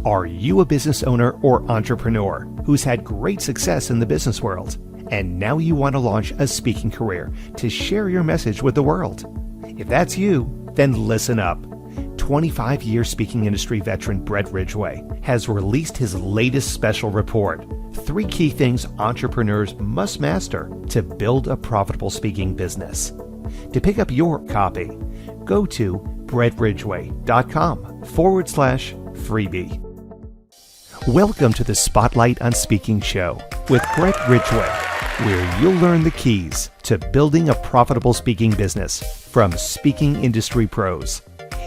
Are you a business owner or entrepreneur who's had great success in the business world, and now you want to launch a speaking career to share your message with the world? If that's you, then listen up. 25-year speaking industry veteran Brett Ridgway has released his latest special report, 3 key things entrepreneurs must master to build a profitable speaking business. To pick up your copy, go to brettridgway.com/freebie. Welcome to the Spotlight on Speaking show with Brett Ridgway, where you'll learn the keys to building a profitable speaking business from speaking industry pros.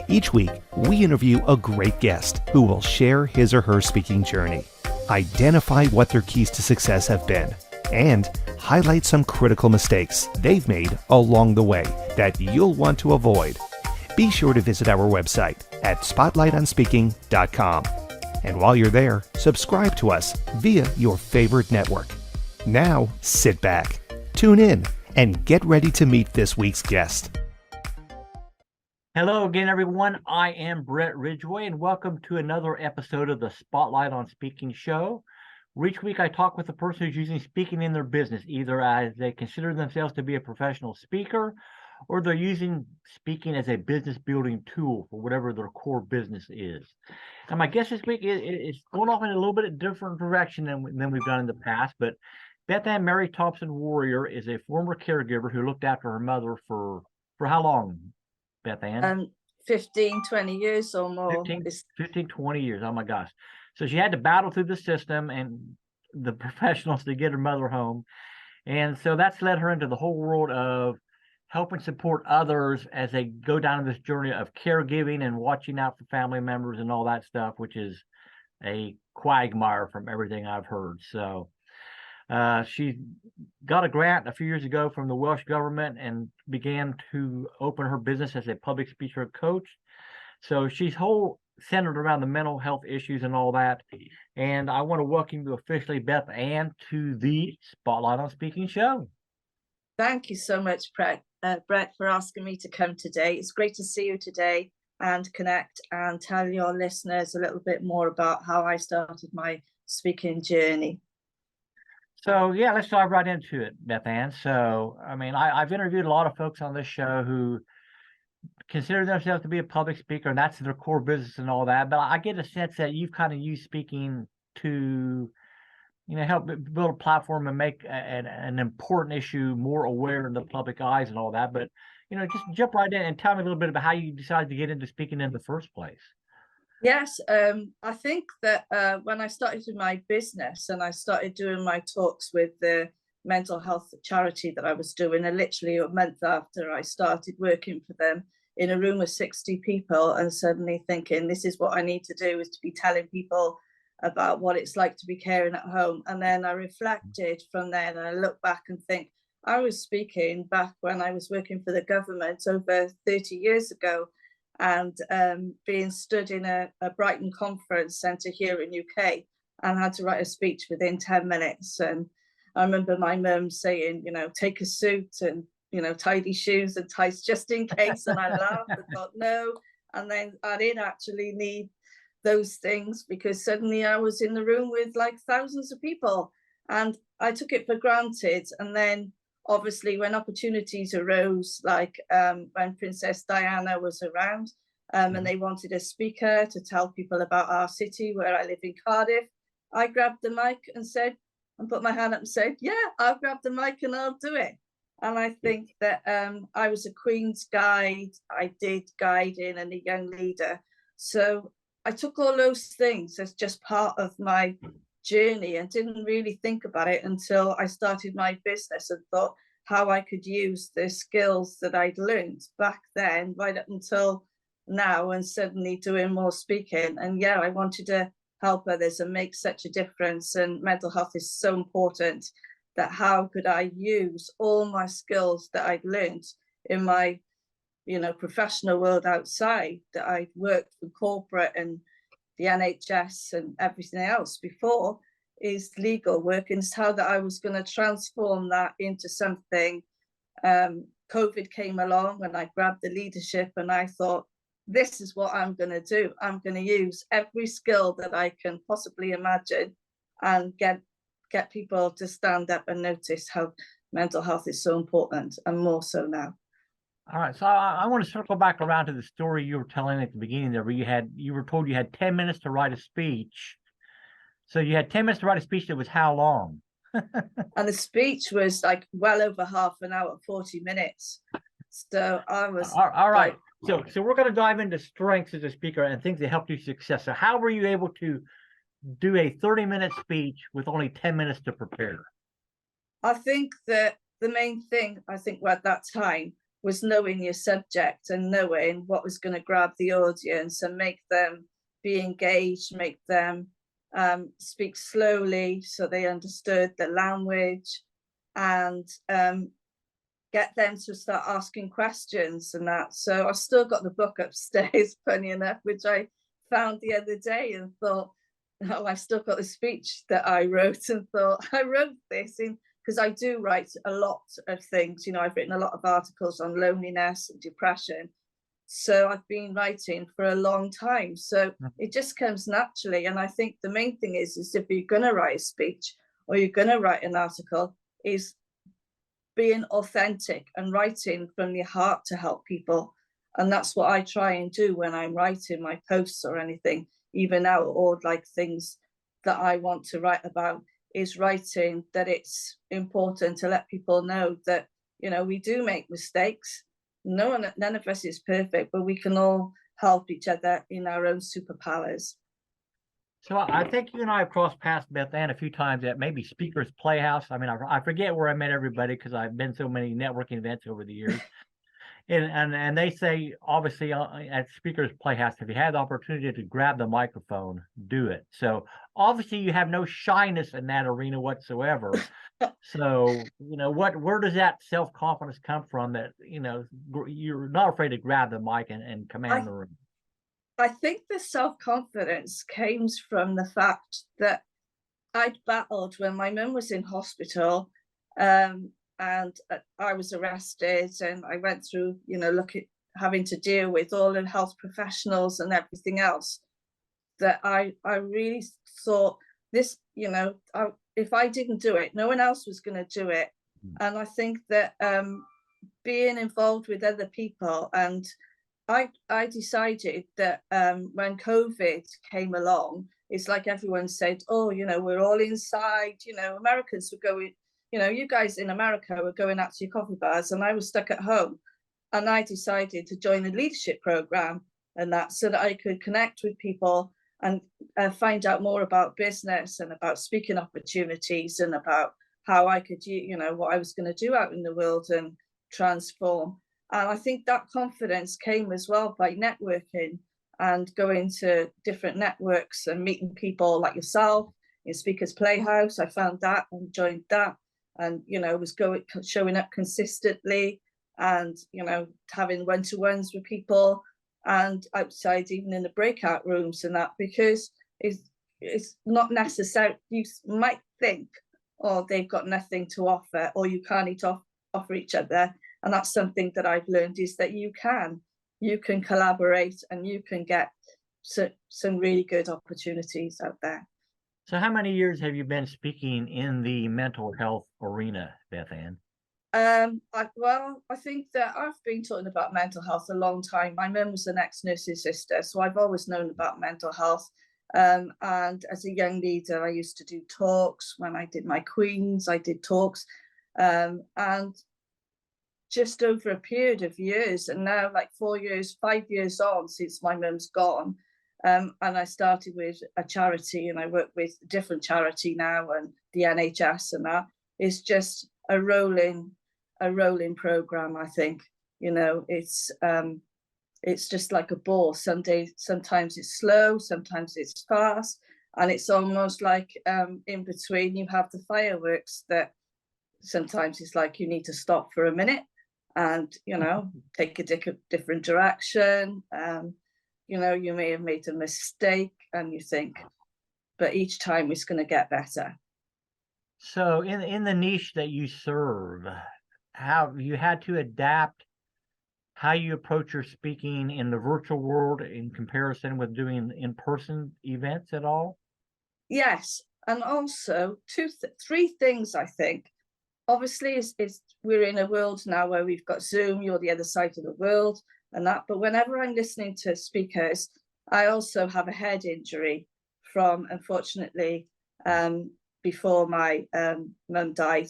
Each week, we interview a great guest who will share his or her speaking journey, identify what their keys to success have been, and highlight some critical mistakes they've made along the way that you'll want to avoid. Be sure to visit our website at spotlightonspeaking.com. And while you're there, subscribe to us via your favorite network. Now, sit back, tune in, and get ready to meet this week's guest. Hello again, everyone. I am Brett Ridgway, and welcome to another episode of the Spotlight on Speaking show. Each week, I talk with a person who's using speaking in their business, either as they consider themselves to be a professional speaker, or they're using speaking as a business building tool for whatever their core business is. And my guest this week is going off in a little bit of different direction than we've done in the past, but Bethan Mary Thompson Warrior is a former caregiver who looked after her mother for how long, Bethan? 15, 20 years or more. 15, 20 years. Oh my gosh. So she had to battle through the system and the professionals to get her mother home. And so that's led her into the whole world of helping support others as they go down this journey of caregiving and watching out for family members and all that stuff, which is a quagmire from everything I've heard. So she got a grant a few years ago from the Welsh government and began to open her business as a public speaker coach. So she's whole centered around the mental health issues and all that. And I want to welcome you officially, Bethan, to the Spotlight on Speaking show. Thank you so much, Brett, for asking me to come today. It's great to see you today and connect and tell your listeners a little bit more about how I started my speaking journey. So, yeah, let's dive right into it, Bethan. So, I mean, I've interviewed a lot of folks on this show who consider themselves to be a public speaker, and that's their core business and all that. But I get a sense that you've kind of used speaking to, help build a platform and make an important issue more aware in the public eyes and all that. But, just jump right in and tell me a little bit about how you decided to get into speaking in the first place. Yes, I think that when I started my business and I started doing my talks with the mental health charity that I was doing, and literally a month after I started working for them in a room of 60 people, and suddenly thinking, this is what I need to do, is to be telling people about what it's like to be caring at home. And then I reflected from there, and I look back and think, I was speaking back when I was working for the government over 30 years ago, and being stood in a Brighton conference centre here in UK, and had to write a speech within 10 minutes. And I remember my mum saying, take a suit and, tidy shoes and ties just in case. And I laughed and thought, no. And then I did actually need those things, because suddenly I was in the room with like thousands of people, and I took it for granted. And then obviously when opportunities arose, like when Princess Diana was around, and they wanted a speaker to tell people about our city where I live in Cardiff, I grabbed the mic and put my hand up and said, yeah, I'll grab the mic and I'll do it. And I think that I was a Queen's Guide. I did guiding and a young leader. So I took all those things as just part of my journey and didn't really think about it until I started my business and thought how I could use the skills that I'd learned back then right up until now, and suddenly doing more speaking. And yeah, I wanted to help others and make such a difference. And mental health is so important, that how could I use all my skills that I'd learned in my professional world outside, that I'd worked for corporate and the NHS and everything else before, is legal work, and it's how that I was going to transform that into something. COVID came along and I grabbed the leadership, and I thought, this is what I'm going to do. I'm going to use every skill that I can possibly imagine and get people to stand up and notice how mental health is so important, and more so now. All right, so I want to circle back around to the story you were telling at the beginning there, where you were told you had 10 minutes to write a speech. So you had 10 minutes to write a speech that was how long? And the speech was like well over half an hour, 40 minutes. So I was all right. So we're going to dive into strengths as a speaker and things that helped you success. So how were you able to do a 30-minute speech with only 10 minutes to prepare? I think that the main thing, I think, at that time was knowing your subject and knowing what was going to grab the audience and make them be engaged, make them speak slowly so they understood the language, and get them to start asking questions and that. So I've still got the book upstairs, funny enough, which I found the other day and thought, oh, I've still got the speech that I wrote, and thought, I wrote this in, because I do write a lot of things. You know, I've written a lot of articles on loneliness and depression. So I've been writing for a long time. So it just comes naturally. And I think the main thing is if you're going to write a speech or you're going to write an article, is being authentic and writing from your heart to help people. And that's what I try and do when I'm writing my posts or anything, even now, or like things that I want to write about, is writing that it's important to let people know that, you know, we do make mistakes. None of us is perfect, but we can all help each other in our own superpowers. So I think you and I have crossed paths, Bethan, a few times at maybe Speakers Playhouse. I mean, I forget where I met everybody because I've been so many networking events over the years. And they say, obviously, at Speakers Playhouse, if you have the opportunity to grab the microphone, do it. So obviously, you have no shyness in that arena whatsoever. So, you know, where does that self-confidence come from that, you know, you're not afraid to grab the mic and command the room? I think the self-confidence came from the fact that I'd battled when my mum was in hospital, and I was arrested, and I went through, you know, having to deal with all the health professionals and everything else, that I really thought this, you know, if I didn't do it, no one else was going to do it. And I think that being involved with other people, and I decided that when COVID came along, it's like everyone said, oh, you know, we're all inside, you know, Americans were going, you know, you guys in America were going out to your coffee bars, and I was stuck at home. And I decided to join the leadership program and that, so that I could connect with people and find out more about business and about speaking opportunities and about how I could, you know, what I was going to do out in the world and transform. And I think that confidence came as well by networking and going to different networks and meeting people like yourself in Speakers Playhouse. I found that and joined that, and, you know, was showing up consistently, and, you know, having one-to-ones with people and outside, even in the breakout rooms and that, because it's not necessary. You might think, oh, they've got nothing to offer, or you can't offer each other. And that's something that I've learned, is that you can collaborate and you can get some really good opportunities out there. So how many years have you been speaking in the mental health arena, Bethan? I think that I've been talking about mental health a long time. My mum was an ex-nursing sister, so I've always known about mental health. And as a young leader, I used to do talks. When I did my Queens, I did talks. And just over a period of years, and now like 5 years on since my mum's gone, and I started with a charity, and I work with a different charity now, and the NHS, and that is just a rolling program. I think, you know, it's just like a ball. Sometimes it's slow, sometimes it's fast, and it's almost like in between you have the fireworks that sometimes it's like you need to stop for a minute and, you know, take a different direction. You know, you may have made a mistake and you think, but each time it's going to get better. So in the niche that you serve, how you had to adapt how you approach your speaking in the virtual world in comparison with doing in-person events at all? Yes, and also three things I think. Obviously, we're in a world now where we've got Zoom, you're the other side of the world and that, but whenever I'm listening to speakers, I also have a head injury from, unfortunately, before my mum died,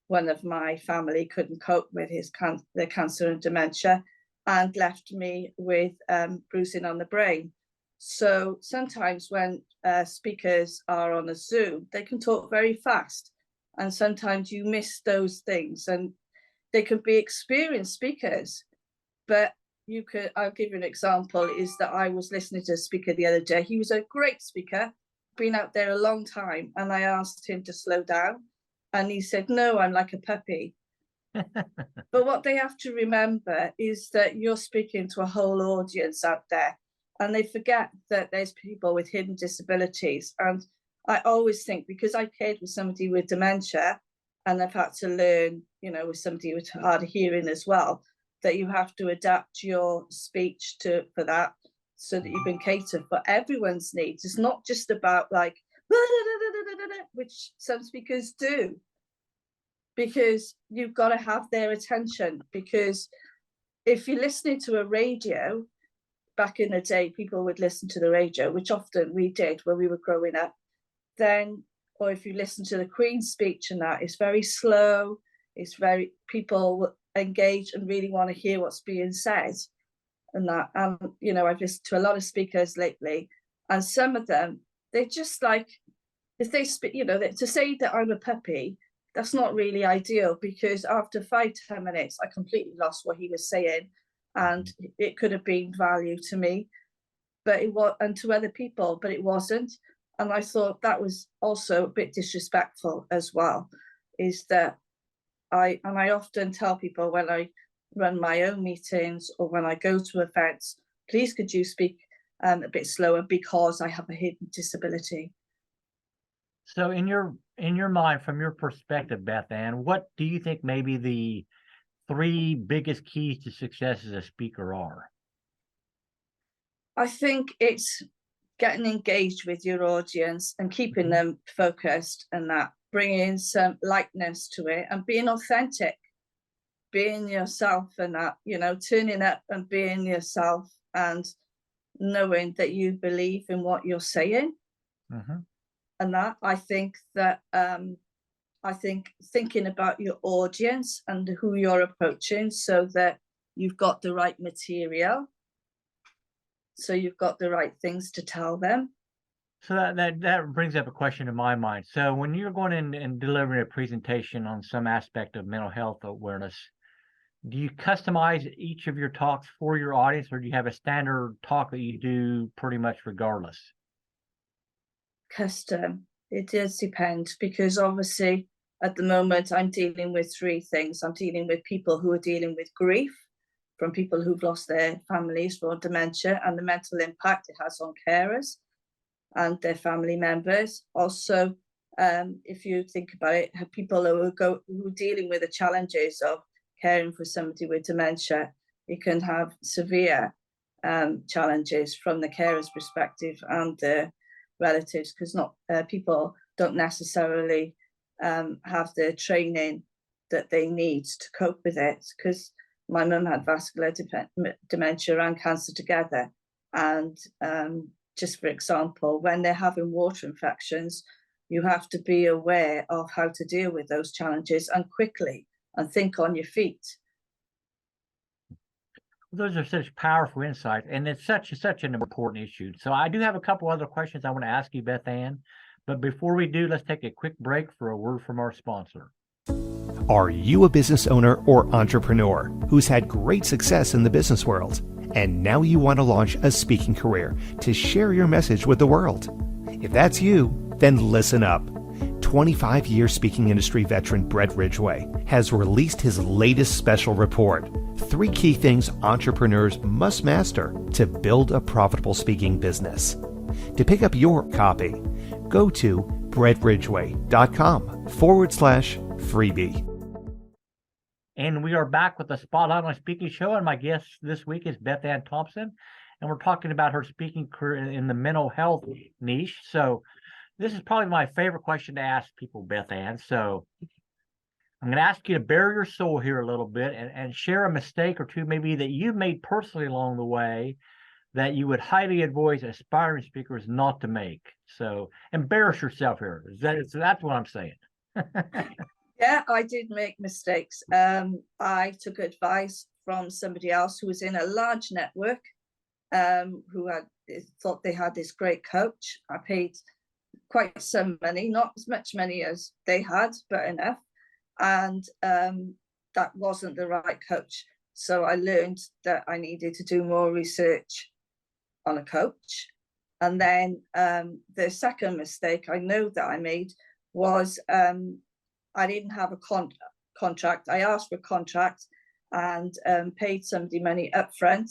one of my family couldn't cope with the cancer and dementia and left me with bruising on the brain. So sometimes when speakers are on a Zoom, they can talk very fast. And sometimes you miss those things, and they could be experienced speakers. But I'll give you an example, is that I was listening to a speaker the other day. He was a great speaker, been out there a long time. And I asked him to slow down. And he said, no, I'm like a puppy. But what they have to remember is that you're speaking to a whole audience out there. And they forget that there's people with hidden disabilities. And I always think, because I cared with somebody with dementia, and I've had to learn, with somebody with hard of hearing as well, that you have to adapt your speech for that, so that you can cater for everyone's needs. It's not just about like, which some speakers do, because you've got to have their attention. Because if you're listening to a radio, back in the day, people would listen to the radio, which often we did when we were growing up. Then, or if you listen to the Queen's speech and that, it's very slow. It's very, people engage and really want to hear what's being said and that. I've listened to a lot of speakers lately, and some of them, they just like, if they speak, to say that I'm a puppy, that's not really ideal, because after 5-10 minutes, I completely lost what he was saying, and it could have been value to me, but it was, and to other people, but it wasn't. And I thought that was also a bit disrespectful as well, is that I often tell people when I run my own meetings or when I go to events, please could you speak a bit slower, because I have a hidden disability. So in your mind, from your perspective, Bethan, what do you think maybe the 3 biggest keys to success as a speaker are? I think it's getting engaged with your audience and keeping them focused, and that, bringing some lightness to it and being authentic, being yourself, and that, turning up and being yourself, and knowing that you believe in what you're saying. And that, I think that thinking about your audience and who you're approaching, so that you've got the right material, so you've got the right things to tell them. So that brings up a question in my mind. So when you're going in and delivering a presentation on some aspect of mental health awareness, do you customize each of your talks for your audience, or do you have a standard talk that you do pretty much regardless? Custom. It does depend, because obviously at the moment I'm dealing with 3 things. I'm dealing with people who are dealing with grief, from people who've lost their families for dementia, and the mental impact it has on carers and their family members. Also, if you think about it, people who are dealing with the challenges of caring for somebody with dementia, it can have severe challenges from the carer's perspective and the relatives, because people don't necessarily have the training that they need to cope with it. Because my mum had vascular dementia and cancer together, and just for example, when they're having water infections, you have to be aware of how to deal with those challenges, and quickly, and think on your feet. Those are such powerful insights, and it's such an important issue. So I do have a couple other questions I want to ask you, Bethan, but before we do, let's take a quick break for a word from our sponsor. Are you a business owner or entrepreneur who's had great success in the business world, and now you want to launch a speaking career to share your message with the world? If that's you, then listen up. 25-year speaking industry veteran Brett Ridgway has released his latest special report, 3 key things entrepreneurs must master to build a profitable speaking business. To pick up your copy, go to brettridgway.com/freebie. And we are back with the Spotlight on Speaking show, and my guest this week is Bethan Thompson, and we're talking about her speaking career in the mental health niche. So this is probably my favorite question to ask people, Bethan. So I'm going to ask you to bare your soul here a little bit and share a mistake or two maybe that you've made personally along the way that you would highly advise aspiring speakers not to make. So embarrass yourself here. That's what I'm saying. Yeah, I did make mistakes. I took advice from somebody else who was in a large network, who thought they had this great coach. I paid quite some money, not as much money as they had, but enough. And that wasn't the right coach. So I learned that I needed to do more research on a coach. And then the second mistake I know that I made was I didn't have a contract. I asked for a contract and paid somebody money up front.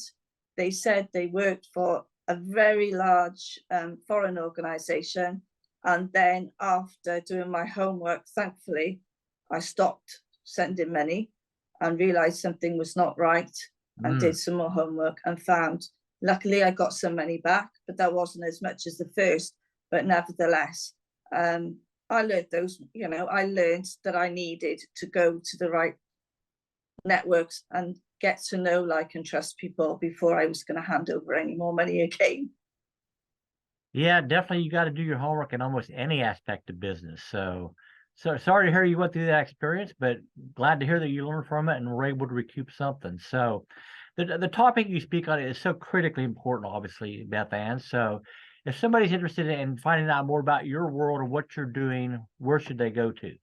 They said they worked for a very large foreign organization. And then after doing my homework, thankfully, I stopped sending money and realized something was not right and did some more homework and found, luckily I got some money back, but that wasn't as much as the first, but nevertheless, I learned I learned that I needed to go to the right networks and get to know, like, and trust people before I was going to hand over any more money again. Yeah, definitely. You got to do your homework in almost any aspect of business. So sorry to hear you went through that experience, but glad to hear that you learned from it and were able to recoup something. So the topic you speak on is so critically important, obviously, Bethan. So if somebody's interested in finding out more about your world or what you're doing, where should they go to?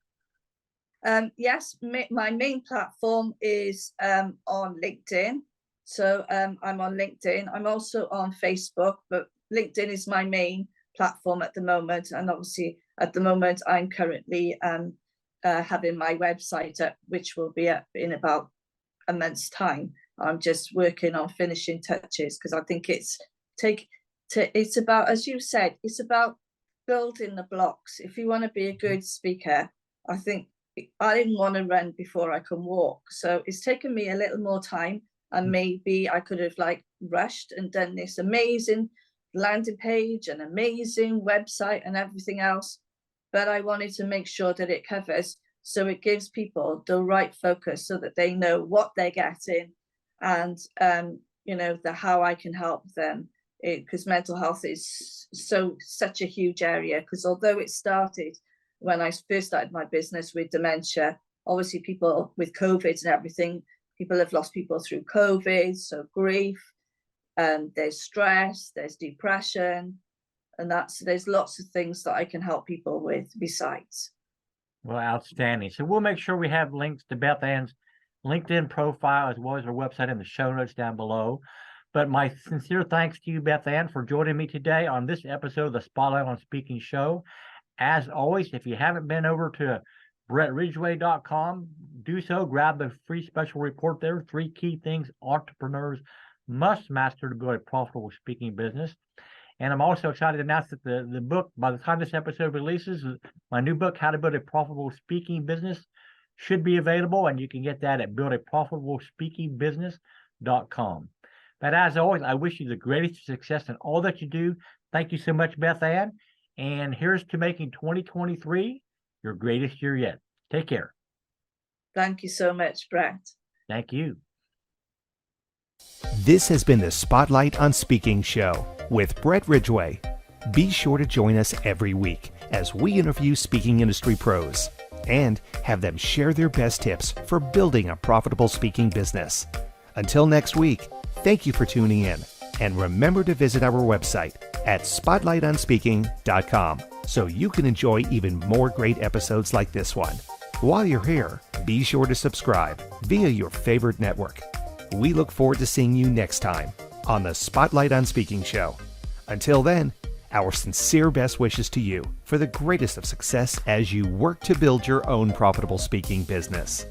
Yes, my main platform is on LinkedIn. So I'm on LinkedIn. I'm also on Facebook, but LinkedIn is my main platform at the moment. And obviously, at the moment, I'm currently having my website up, which will be up in about a month's time. I'm just working on finishing touches because I think it's about, as you said, it's about building the blocks. If you want to be a good speaker, I think I didn't want to run before I can walk. So it's taken me a little more time, and maybe I could have rushed and done this amazing landing page, an amazing website and everything else. But I wanted to make sure that it covers, so it gives people the right focus so that they know what they're getting and, how I can help them. Because mental health is such a huge area, because although it started when I first started my business with dementia, obviously people with COVID and everything, people have lost people through COVID, so grief, there's stress, there's depression, and there's lots of things that I can help people with besides. Well, outstanding. So we'll make sure we have links to Bethan's LinkedIn profile as well as her website in the show notes down below. But my sincere thanks to you, Bethan, for joining me today on this episode of the Spotlight on Speaking show. As always, if you haven't been over to brettridgway.com, do so. Grab the free special report there. 3 key things entrepreneurs must master to build a profitable speaking business. And I'm also excited to announce that the book, by the time this episode releases, my new book, How to Build a Profitable Speaking Business, should be available. And you can get that at buildaprofitablespeakingbusiness.com. But as always, I wish you the greatest success in all that you do. Thank you so much, Bethan. And here's to making 2023 your greatest year yet. Take care. Thank you so much, Brett. Thank you. This has been the Spotlight on Speaking show with Brett Ridgway. Be sure to join us every week as we interview speaking industry pros and have them share their best tips for building a profitable speaking business. Until next week, thank you for tuning in, and remember to visit our website at spotlightonspeaking.com so you can enjoy even more great episodes like this one. While you're here, be sure to subscribe via your favorite network. We look forward to seeing you next time on the Spotlight on Speaking show. Until then, our sincere best wishes to you for the greatest of success as you work to build your own profitable speaking business.